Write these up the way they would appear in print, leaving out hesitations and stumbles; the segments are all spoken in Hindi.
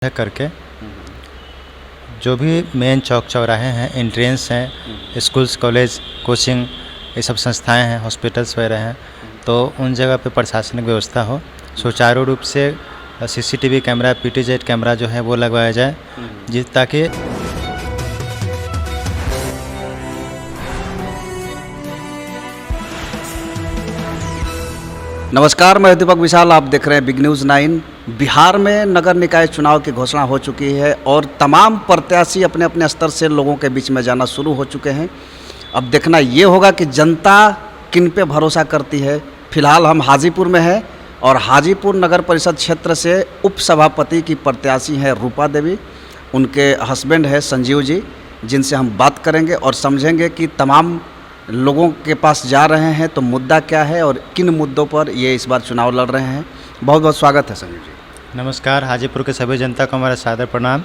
करके जो भी मेन चौक चौराहे हैं, एंट्रेंस हैं, स्कूल्स, कॉलेज, कोचिंग, ये सब संस्थाएं हैं, हॉस्पिटल्स वगैरह हैं, तो उन जगह पे प्रशासनिक व्यवस्था हो, सुचारू रूप से सीसीटीवी कैमरा, पीटीजेड कैमरा जो है वो लगवाया जाए, ताकि नमस्कार, मैं दीपक विशाल। आप देख रहे हैं बिग न्यूज़ 9। बिहार में नगर निकाय चुनाव की घोषणा हो चुकी है और तमाम प्रत्याशी अपने अपने स्तर से लोगों के बीच में जाना शुरू हो चुके हैं। अब देखना ये होगा कि जनता किन पे भरोसा करती है। फिलहाल हम हाजीपुर में हैं और हाजीपुर नगर परिषद क्षेत्र से उप सभापति की प्रत्याशी हैं रूपा देवी, उनके हस्बैंड है संजीव जी, जिनसे हम बात करेंगे और समझेंगे कि तमाम लोगों के पास जा रहे हैं तो मुद्दा क्या है और किन मुद्दों पर ये इस बार चुनाव लड़ रहे हैं। बहुत बहुत स्वागत है संजीव जी। नमस्कार, हाजीपुर के सभी जनता को हमारा सादर प्रणाम।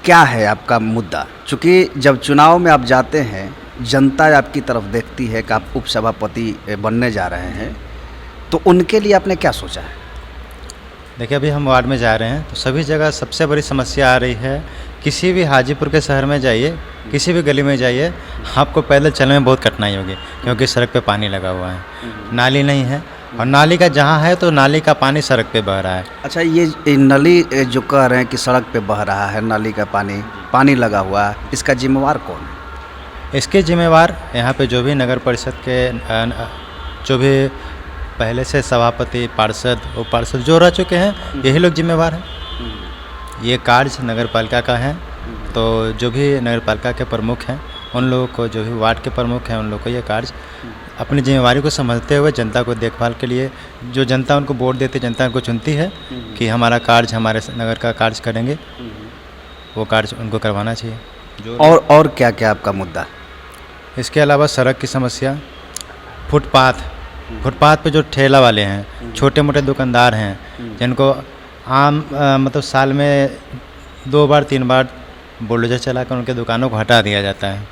क्या है आपका मुद्दा? चूँकि जब चुनाव में आप जाते हैं, जनता आपकी तरफ देखती है कि आप उप सभापति बनने जा रहे हैं, तो उनके लिए आपने क्या सोचा है? देखिए, अभी हम वार्ड में जा रहे हैं तो सभी जगह सबसे बड़ी समस्या आ रही है। किसी भी हाजीपुर के शहर में जाइए, किसी भी गली में जाइए, आपको पैदल चलने में बहुत कठिनाई होगी, क्योंकि सड़क पे पानी लगा हुआ है, नाली नहीं है, और नाली का जहाँ है तो नाली का पानी सड़क पे बह रहा है। अच्छा, ये नली जो कह रहे हैं कि सड़क पे बह रहा है, नाली का पानी लगा हुआ है, इसका जिम्मेवार कौन है? इसके जिम्मेवार यहाँ पे जो भी नगर परिषद के जो भी पहले से सभापति, पार्षद, उप पार्षद जो रह चुके हैं, यही लोग जिम्मेवार हैं। ये कार्य नगर पालिका का है, तो जो भी नगर पालिका के प्रमुख हैं उन लोगों को, जो भी वार्ड के प्रमुख हैं उन लोगों को ये कार्य अपनी जिम्मेवारी को समझते हुए जनता को देखभाल के लिए, जो जनता उनको वोट देती, जनता उनको चुनती है कि हमारा कार्य, हमारे नगर का कार्य करेंगे, वो कार्य उनको करवाना चाहिए। जो और क्या क्या आपका मुद्दा? इसके अलावा सड़क की समस्या, फुटपाथ पे जो ठेला वाले हैं, छोटे मोटे दुकानदार हैं, जिनको आम मतलब साल में 2 बार 3 बार बुलडोजर चलाकर उनके दुकानों को हटा दिया जाता है।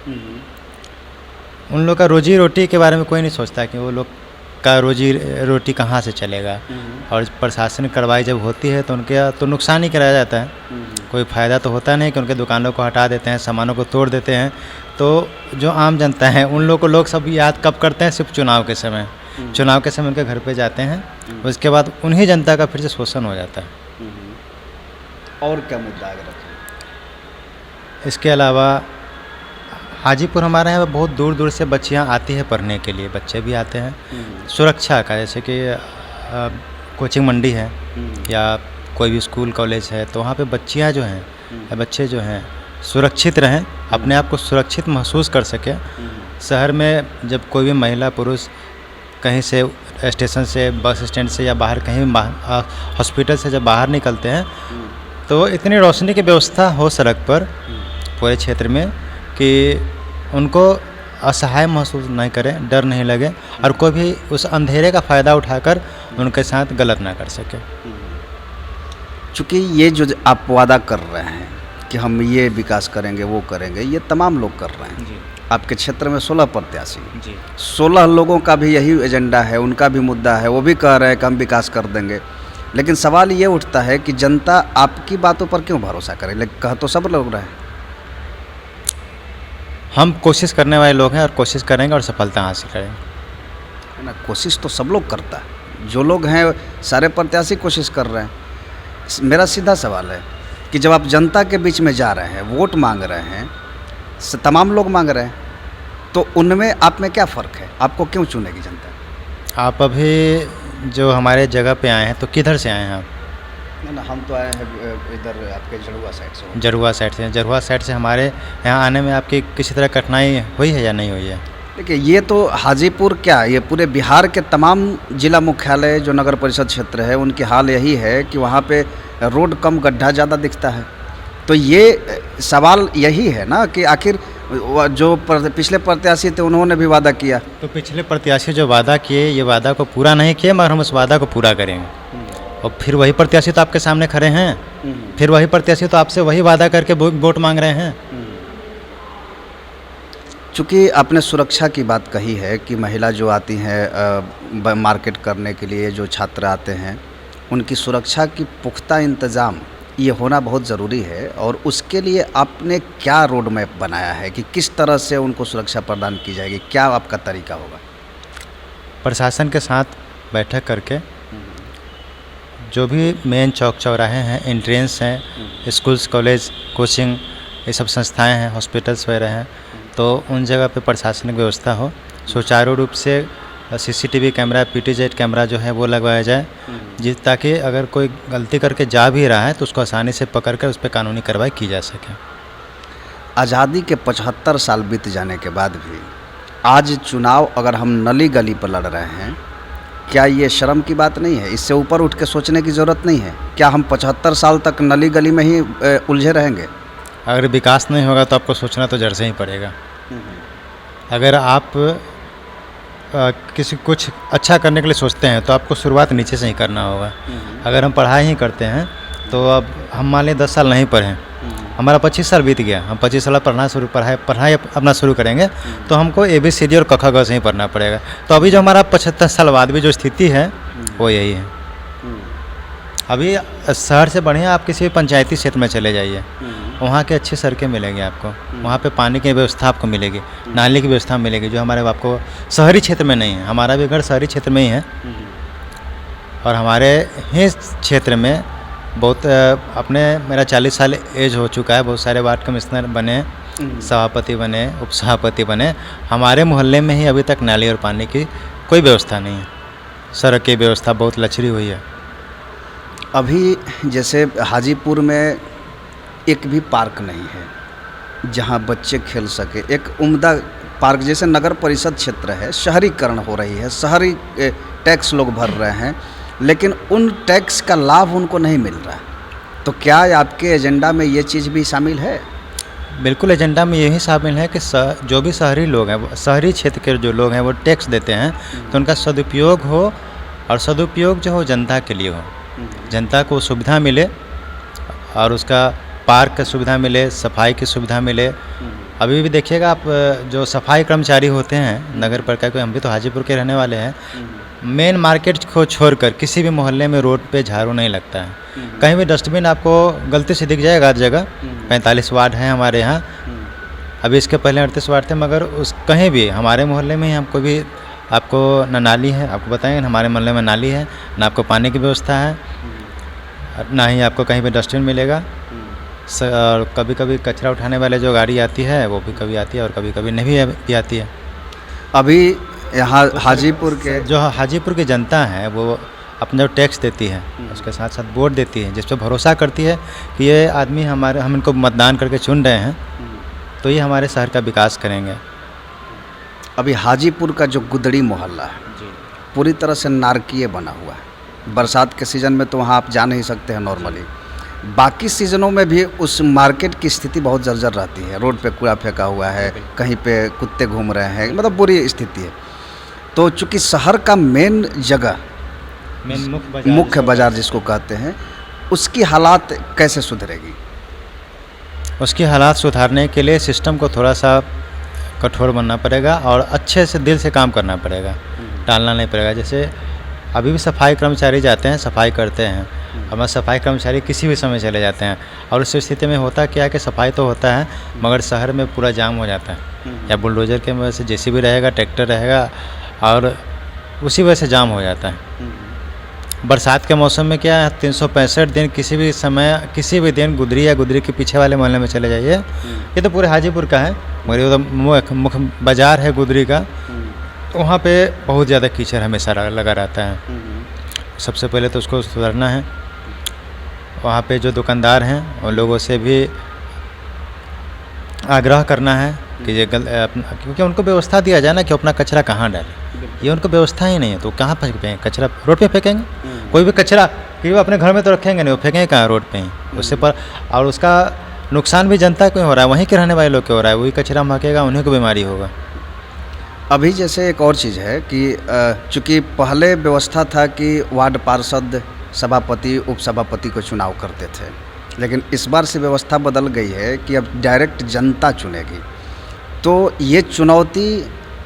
उन लोग का रोजी रोटी के बारे में कोई नहीं सोचता कि वो लोग का रोजी रोटी कहाँ से चलेगा, और प्रशासनिक कार्रवाई जब होती है तो उनके तो नुकसान ही कराया जाता है, कोई फ़ायदा तो होता नहीं कि उनके दुकानों को हटा देते हैं, सामानों को तोड़ देते हैं। तो जो आम जनता है उन लोग को लोग सब याद कब करते हैं? सिर्फ चुनाव के समय उनके घर पे जाते हैं, उसके बाद उन्हीं जनता का फिर से शोषण हो जाता है। और क्या मुद्दा अगर? इसके अलावा हाजीपुर हमारे यहाँ बहुत दूर दूर से बच्चियाँ आती हैं पढ़ने के लिए, बच्चे भी आते हैं। सुरक्षा का, जैसे कि कोचिंग मंडी है या कोई भी स्कूल कॉलेज है, तो वहाँ पे बच्चियाँ जो हैं या बच्चे जो हैं सुरक्षित रहें, अपने आप को सुरक्षित महसूस कर सकें। शहर में जब कोई भी महिला पुरुष कहीं से स्टेशन से, बस स्टैंड से या बाहर कहीं हॉस्पिटल से जब बाहर निकलते हैं, तो इतनी रोशनी की व्यवस्था हो सड़क पर पूरे क्षेत्र में कि उनको असहाय महसूस नहीं करें, डर नहीं लगे, और कोई भी उस अंधेरे का फ़ायदा उठाकर उनके साथ गलत ना कर सके। चूँकि ये जो आप वादा कर रहे हैं कि हम ये विकास करेंगे, वो करेंगे, ये तमाम लोग कर रहे हैं। आपके क्षेत्र में 16 प्रत्याशी, 16 लोगों का भी यही एजेंडा है, उनका भी मुद्दा है, वो भी कह रहे हैं कि हम विकास कर देंगे। लेकिन सवाल ये उठता है कि जनता आपकी बातों पर क्यों भरोसा करे? लेकिन कह तो सब लोग रहे हैं। हम कोशिश करने वाले लोग हैं और कोशिश करेंगे और सफलता हासिल करेंगे। ना, कोशिश तो सब लोग करता है, जो लोग हैं सारे प्रत्याशी कोशिश कर रहे हैं। मेरा सीधा सवाल है कि जब आप जनता के बीच में जा रहे हैं, वोट मांग रहे हैं, तमाम लोग मांग रहे हैं, तो उनमें आप में क्या फ़र्क है? आपको क्यों चुनेगी जनता? आप अभी जो हमारे जगह पे आए हैं, तो किधर से आए हैं आप? ना, हम तो आए हैं इधर आपके जरुआ साइड से। जरुआ साइड से हमारे यहाँ आने में आपकी किसी तरह कठिनाई हुई है या नहीं हुई है? देखिए, ये तो हाजीपुर क्या, ये पूरे बिहार के तमाम जिला मुख्यालय जो नगर परिषद क्षेत्र है, उनकी हाल यही है कि वहाँ पे रोड कम, गड्ढा ज़्यादा दिखता है। तो ये सवाल यही है ना कि आखिर जो पिछले प्रत्याशी थे उन्होंने भी वादा किया, तो पिछले प्रत्याशी जो वादा किए, ये वादा को पूरा नहीं किए, मगर हम उस वादा को पूरा करेंगे। और फिर वही प्रत्याशी तो आपके सामने खड़े हैं, फिर वही प्रत्याशी तो आपसे वही वादा करके वोट मांग रहे हैं। चूँकि आपने सुरक्षा की बात कही है कि महिला जो आती हैं मार्केट करने के लिए, जो छात्र आते हैं, उनकी सुरक्षा की पुख्ता इंतज़ाम ये होना बहुत ज़रूरी है और उसके लिए आपने क्या रोड मैप बनाया है कि किस तरह से उनको सुरक्षा प्रदान की जाएगी, क्या आपका तरीका होगा? प्रशासन के साथ बैठक करके जो भी मेन चौक चौराहे हैं, एंट्रेंस हैं, स्कूल्स, कॉलेज, कोचिंग, ये सब संस्थाएं हैं, हॉस्पिटल्स वगैरह हैं, तो उन जगह पे प्रशासनिक व्यवस्था हो, सुचारू रूप से सीसीटीवी कैमरा, पीटीजेड कैमरा जो है वो लगवाया जाए, ताकि अगर कोई गलती करके जा भी रहा है तो उसको आसानी से पकड़ कर उस पर कानूनी कार्रवाई की जा सके। आज़ादी के 75 साल बीत जाने के बाद भी आज चुनाव अगर हम नली गली पर लड़ रहे हैं, क्या ये शर्म की बात नहीं है? इससे ऊपर उठ के सोचने की ज़रूरत नहीं है? क्या हम 75 साल तक नली गली में ही उलझे रहेंगे? अगर विकास नहीं होगा तो आपको सोचना तो जड़ से ही पड़ेगा। अगर आप किसी कुछ अच्छा करने के लिए सोचते हैं तो आपको शुरुआत नीचे से ही करना होगा। अगर हम पढ़ाई ही करते हैं तो अब हम मान लें 10 साल नहीं पढ़ें, हमारा 25 साल बीत गया, हम 25 साल पढ़ाई अपना शुरू करेंगे तो हमको ABCD और क ख ग से ही पढ़ना पड़ेगा। तो अभी जो हमारा 75 साल बाद भी जो स्थिति है वो यही है। अभी शहर से बढ़िया आप किसी भी पंचायती क्षेत्र में चले जाइए, वहाँ के अच्छी सड़कें मिलेंगी आपको, वहाँ पे पानी की व्यवस्था आपको मिलेगी, नाली की व्यवस्था मिलेगी, जो हमारे आपको शहरी क्षेत्र में नहीं है। हमारा भी घर शहरी क्षेत्र में ही है और हमारे ही क्षेत्र में बहुत मेरा 40 साल एज हो चुका है, बहुत सारे वार्ड कमिश्नर बने, सभापति बने, उपसभापति बने, हमारे मोहल्ले में ही अभी तक नाली और पानी की कोई व्यवस्था नहीं है। सड़क की व्यवस्था बहुत लचरी हुई है। अभी जैसे हाजीपुर में एक भी पार्क नहीं है जहां बच्चे खेल सके, एक उम्दा पार्क, जैसे नगर परिषद क्षेत्र है, शहरीकरण हो रही है, शहरी टैक्स लोग भर रहे हैं, लेकिन उन टैक्स का लाभ उनको नहीं मिल रहा है। तो क्या आपके एजेंडा में ये चीज़ भी शामिल है? बिल्कुल, एजेंडा में यही शामिल है कि जो भी शहरी लोग हैं, शहरी क्षेत्र के जो लोग हैं वो टैक्स देते हैं तो उनका सदुपयोग हो, और सदुपयोग जो हो जनता के लिए हो, जनता को सुविधा मिले और उसका पार्क की सुविधा मिले, सफाई की सुविधा मिले। अभी भी देखिएगा आप, जो सफाई कर्मचारी होते हैं नगर पालिका के, हम भी तो हाजीपुर के रहने वाले हैं, मेन मार्केट को छोड़कर किसी भी मोहल्ले में रोड पे झाड़ू नहीं लगता है। कहीं भी डस्टबिन आपको गलती से दिख जाएगा हर जगह। 45 वार्ड हैं हमारे यहाँ, अभी इसके पहले 38 वार्ड थे, मगर उस कहीं भी हमारे मोहल्ले में ही हमको भी आपको न नाली है, आपको बताएंगे हमारे मोहल्ले में नाली है, ना आपको पानी की व्यवस्था है, ना ही आपको कहीं भी डस्टबिन मिलेगा। और कभी कभी कचरा उठाने वाले जो गाड़ी आती है वो भी कभी आती है और कभी कभी नहीं भी आती है। अभी यहाँ हाजीपुर के जो हाजीपुर की जनता है वो अपना जो टैक्स देती है उसके साथ साथ वोट देती है, जिस पर भरोसा करती है कि ये आदमी हम इनको मतदान करके चुन रहे हैं तो ये हमारे शहर का विकास करेंगे। अभी हाजीपुर का जो गुदड़ी मोहल्ला है पूरी तरह से नारकीय बना हुआ है। बरसात के सीज़न में तो वहाँ आप जा नहीं सकते हैं नॉर्मली, बाकी सीज़नों में भी उस मार्केट की स्थिति बहुत जर्जर रहती है। रोड पे कूड़ा फेंका हुआ है, कहीं पे कुत्ते घूम रहे हैं, मतलब बुरी स्थिति है। तो चूँकि शहर का मेन जगह, मुख्य बाज़ार जिसको कहते हैं, उसकी हालात कैसे सुधरेगी? उसकी हालात सुधारने के लिए सिस्टम को थोड़ा सा कठोर बनना पड़ेगा और अच्छे से दिल से काम करना पड़ेगा, टालना नहीं पड़ेगा। जैसे अभी भी सफाई कर्मचारी जाते हैं, सफाई करते हैं, हमारे सफाई कर्मचारी किसी भी समय चले जाते हैं और उस स्थिति में होता क्या है कि सफाई तो होता है मगर शहर में पूरा जाम हो जाता है, या बुलडोजर के वजह से JCB रहेगा, ट्रैक्टर रहेगा और उसी वजह से जाम हो जाता है। बरसात के मौसम में क्या है, 365 दिन किसी भी समय, किसी भी दिन गुदरी या गुदरी के पीछे वाले मोहल्ले में चले जाइए, ये तो पूरे हाजीपुर का है मगर ये तो मुख्य बाज़ार है गुदरी का, तो वहाँ पे बहुत ज़्यादा कीचड़ हमेशा लगा रहता है। सबसे पहले तो उसको सुधारना है। वहाँ पे जो दुकानदार हैं उन लोगों से भी आग्रह करना है कि ये क्योंकि उनको व्यवस्था दिया जाए ना कि अपना कचरा कहाँ डालें, ये उनको व्यवस्था ही नहीं है तो कहाँ फेंकेंगे कचरा? रोड पे फेंकेंगे। कोई भी कचरा कि वो अपने घर में तो रखेंगे नहीं, वो फेंकेंगे कहाँ? रोड पे ही। उससे पर और उसका नुकसान भी जनता को हो रहा है, वहीं के रहने वाले लोग को हो रहा है, वही कचरा महकेगा, उन्हीं को बीमारी होगा। अभी जैसे एक और चीज़ है कि चूँकि पहले व्यवस्था था कि वार्ड पार्षद, सभापति, उपसभापति को चुनाव करते थे, लेकिन इस बार से व्यवस्था बदल गई है कि अब डायरेक्ट जनता चुनेगी। तो ये चुनौती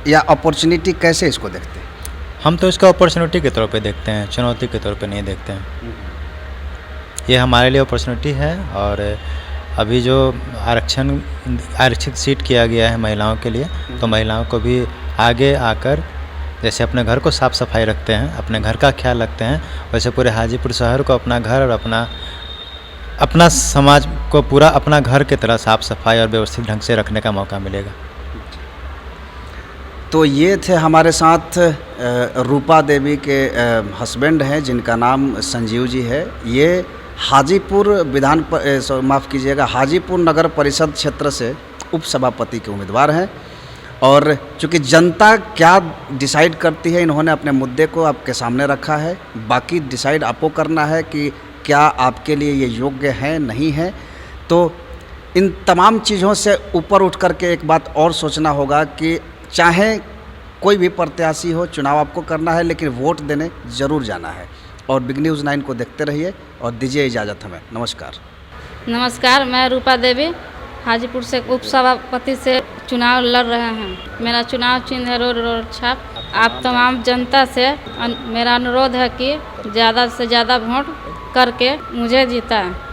या अपॉर्चुनिटी कैसे इसको देखते हैं? हम तो इसको अपॉर्चुनिटी के तौर पे देखते हैं, चुनौती के तौर पे नहीं देखते हैं। ये हमारे लिए अपॉर्चुनिटी है। और अभी जो आरक्षित सीट किया गया है महिलाओं के लिए, तो महिलाओं को भी आगे आकर जैसे अपने घर को साफ़ सफाई रखते हैं, अपने घर का ख्याल रखते हैं, वैसे पूरे हाजीपुर शहर को अपना घर और अपना समाज को पूरा अपना घर की तरह साफ़ सफाई और व्यवस्थित ढंग से रखने का मौका मिलेगा। तो ये थे हमारे साथ रूपा देवी के हस्बैंड हैं जिनका नाम संजीव जी है। ये हाजीपुर माफ़ कीजिएगा, हाजीपुर नगर परिषद क्षेत्र से उपसभापति के उम्मीदवार हैं। और चूँकि जनता क्या डिसाइड करती है, इन्होंने अपने मुद्दे को आपके सामने रखा है। बाकी डिसाइड आपको करना है कि क्या आपके लिए ये योग्य है नहीं है। तो इन तमाम चीज़ों से ऊपर उठ कर के एक बात और सोचना होगा कि चाहे कोई भी प्रत्याशी हो, चुनाव आपको करना है, लेकिन वोट देने ज़रूर जाना है। और बिग न्यूज़ 9 को देखते रहिए और दीजिए इजाज़त हमें। नमस्कार। नमस्कार, मैं रूपा देवी हाजीपुर से उपसभापति से चुनाव लड़ रहे हैं। मेरा चुनाव चिन्ह है रोड छाप। आप तमाम जनता से मेरा अनुरोध है कि ज़्यादा से ज़्यादा वोट करके मुझे जीता है।